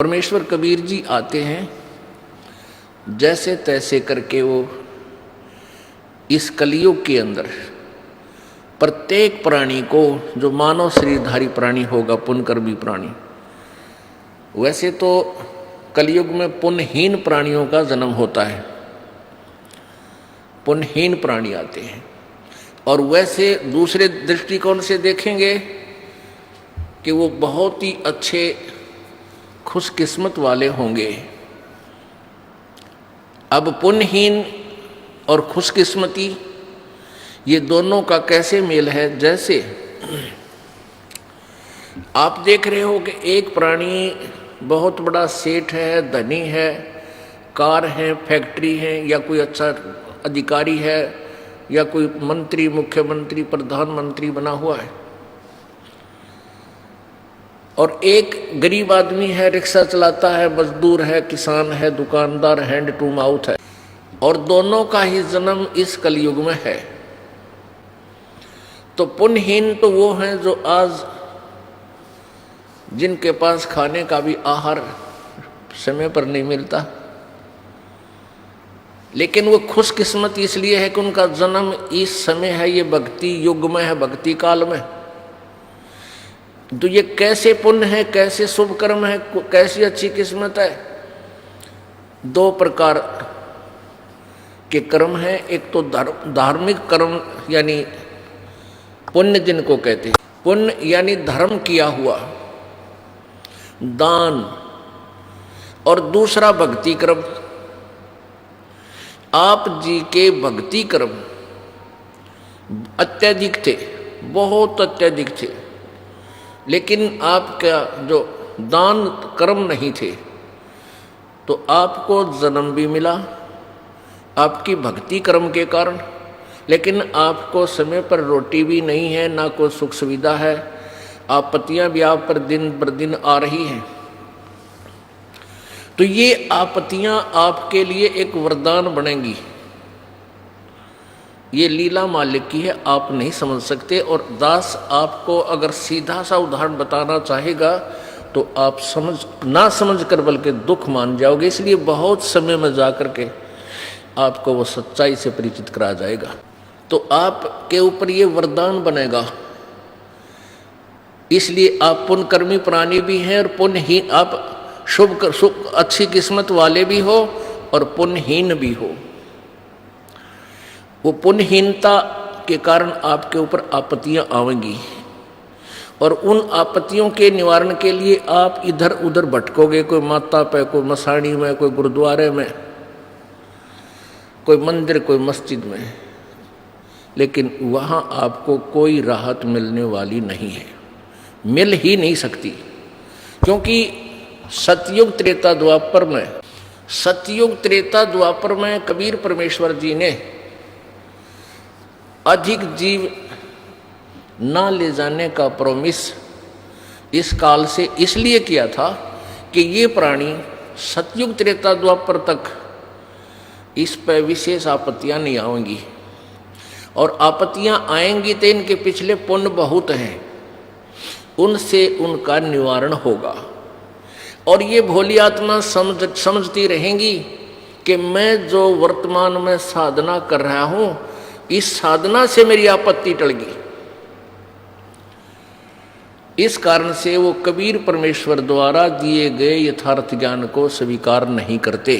परमेश्वर कबीर जी आते हैं, जैसे तैसे करके वो इस कलयुग के अंदर प्रत्येक प्राणी को, जो मानव शरीरधारी प्राणी होगा, पुण्यकर्मी प्राणी, वैसे तो कलयुग में पुण्यहीन प्राणियों का जन्म होता है, पुण्यहीन प्राणी आते हैं। और वैसे दूसरे दृष्टिकोण से देखेंगे कि वो बहुत ही अच्छे खुशकिस्मत वाले होंगे। अब पुण्यहीन और खुशकिस्मती, ये दोनों का कैसे मेल है? जैसे आप देख रहे हो कि एक प्राणी बहुत बड़ा सेठ है, धनी है, कार है, फैक्ट्री है, या कोई अच्छा अधिकारी है, या कोई मंत्री, मुख्यमंत्री, प्रधानमंत्री बना हुआ है, और एक गरीब आदमी है, रिक्शा चलाता है, मजदूर है, किसान है, दुकानदार, हैंड टू माउथ है, और दोनों का ही जन्म इस कलयुग में है। तो पुण्यहीन तो वो हैं जो आज जिनके पास खाने का भी आहार समय पर नहीं मिलता, लेकिन वो खुशकिस्मत इसलिए है कि उनका जन्म इस समय है, ये भक्ति युग में है, भक्ति काल में। तो ये कैसे पुण्य है, कैसे शुभ कर्म है, कैसी अच्छी किस्मत है। दो प्रकार के कर्म हैं। एक तो धार्मिक कर्म, यानी पुण्य जिनको कहते हैं, पुण्य यानी धर्म किया हुआ, दान, और दूसरा भक्ति कर्म। आप जी के भक्ति कर्म अत्यधिक थे, बहुत अत्यधिक थे, लेकिन आपका जो दान कर्म नहीं थे, तो आपको जन्म भी मिला आपकी भक्ति कर्म के कारण, लेकिन आपको समय पर रोटी भी नहीं है, ना कोई सुख सुविधा है, आपत्तियां भी आप पर दिन आ रही हैं। तो ये आपत्तियां आपके लिए एक वरदान बनेंगी। ये लीला मालिक की है, आप नहीं समझ सकते। और दास आपको अगर सीधा सा उदाहरण बताना चाहेगा तो आप ना समझ कर बल्कि दुख मान जाओगे। इसलिए बहुत समय में जाकर के आपको वो सच्चाई से परिचित करा जाएगा, तो आपके ऊपर ये वरदान बनेगा। इसलिए आप पुण्यकर्मी प्राणी भी हैं, और पुण्यहीन, आप शुभ अच्छी किस्मत वाले भी हो और पुण्यहीन भी हो। वो पुण्यहीनता के कारण आपके ऊपर आपत्तियां आवेंगी, और उन आपत्तियों के निवारण के लिए आप इधर उधर भटकोगे, कोई माता पे, कोई मसाणी में, कोई गुरुद्वारे में, कोई मंदिर, कोई मस्जिद में, लेकिन वहाँ आपको कोई राहत मिलने वाली नहीं है, मिल ही नहीं सकती। क्योंकि सतयुग त्रेता द्वापर में, सतयुग त्रेता द्वापर में कबीर परमेश्वर जी ने अधिक जीव ना ले जाने का प्रॉमिस इस काल से इसलिए किया था कि ये प्राणी सतयुग त्रेता द्वापर तक इस पर विशेष आपत्तियां नहीं आएंगी, और आपत्तियां आएंगी तो इनके पिछले पुण्य बहुत हैं, उनसे उनका निवारण होगा। और ये भोली आत्मा समझती रहेंगी कि मैं जो वर्तमान में साधना कर रहा हूं, इस साधना से मेरी आपत्ति टल गई। इस कारण से वो कबीर परमेश्वर द्वारा दिए गए यथार्थ ज्ञान को स्वीकार नहीं करते।